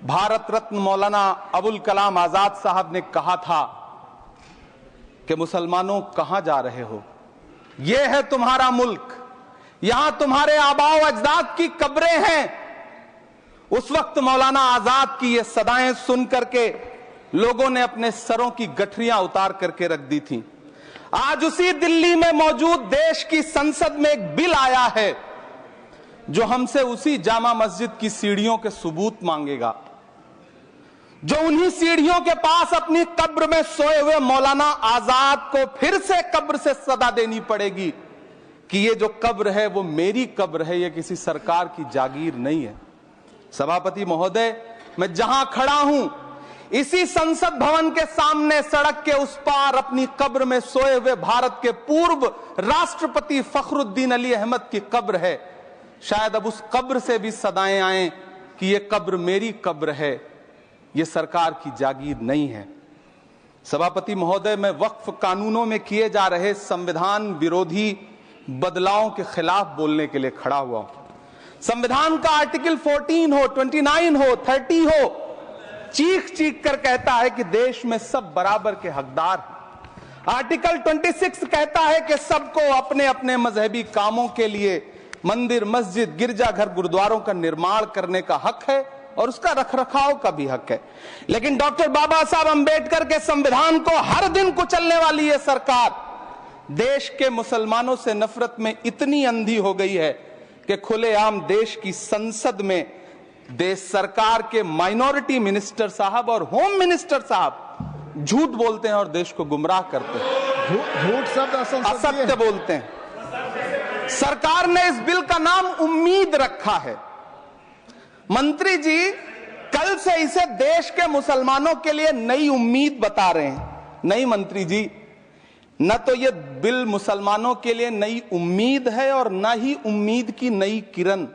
भारत रत्न मौलाना अबुल कलाम आजाद साहब ने कहा था कि मुसलमानों कहां जा रहे हो, यह है तुम्हारा मुल्क, यहां तुम्हारे आबाओ अजदाद की कब्रें हैं। उस वक्त मौलाना आजाद की ये सदाएं सुन करके लोगों ने अपने सरों की गठरियां उतार करके रख दी थी। आज उसी दिल्ली में मौजूद देश की संसद में एक बिल आया है जो हमसे उसी जामा मस्जिद की सीढ़ियों के सबूत मांगेगा, जो उन्हीं सीढ़ियों के पास अपनी कब्र में सोए हुए मौलाना आजाद को फिर से कब्र से सदा देनी पड़ेगी कि ये जो कब्र है वो मेरी कब्र है, ये किसी सरकार की जागीर नहीं है। सभापति महोदय, मैं जहां खड़ा हूं इसी संसद भवन के सामने सड़क के उस पार अपनी कब्र में सोए हुए भारत के पूर्व राष्ट्रपति फखरुद्दीन अली अहमद की कब्र है। शायद अब उस कब्र से भी सदाएं आए कि ये कब्र मेरी कब्र है, ये सरकार की जागीर नहीं है। सभापति महोदय, मैं वक्फ कानूनों में किए जा रहे संविधान विरोधी बदलावों के खिलाफ बोलने के लिए खड़ा हुआ हूं। संविधान का आर्टिकल 14 हो, 29 हो, 30 हो, चीख चीख कर कहता है कि देश में सब बराबर के हकदार हैं। आर्टिकल 26 कहता है कि सबको अपने अपने मजहबी कामों के लिए मंदिर, मस्जिद, गिरजाघर, गुरुद्वारों का निर्माण करने का हक है और उसका रखरखाव का भी हक है। लेकिन डॉक्टर बाबा साहब अंबेडकर के संविधान को हर दिन कुचलने वाली ये सरकार देश के मुसलमानों से नफरत में इतनी अंधी हो गई है कि खुलेआम देश की संसद में देश सरकार के माइनॉरिटी मिनिस्टर साहब और होम मिनिस्टर साहब झूठ बोलते हैं और देश को गुमराह करते हैं, झूठ शब्द असत्य बोलते हैं। सरकार ने इस बिल का नाम उम्मीद रखा है। मंत्री जी कल से इसे देश के मुसलमानों के लिए नई उम्मीद बता रहे हैं। नहीं मंत्री जी, न तो यह बिल मुसलमानों के लिए नई उम्मीद है और न ही उम्मीद की नई किरण।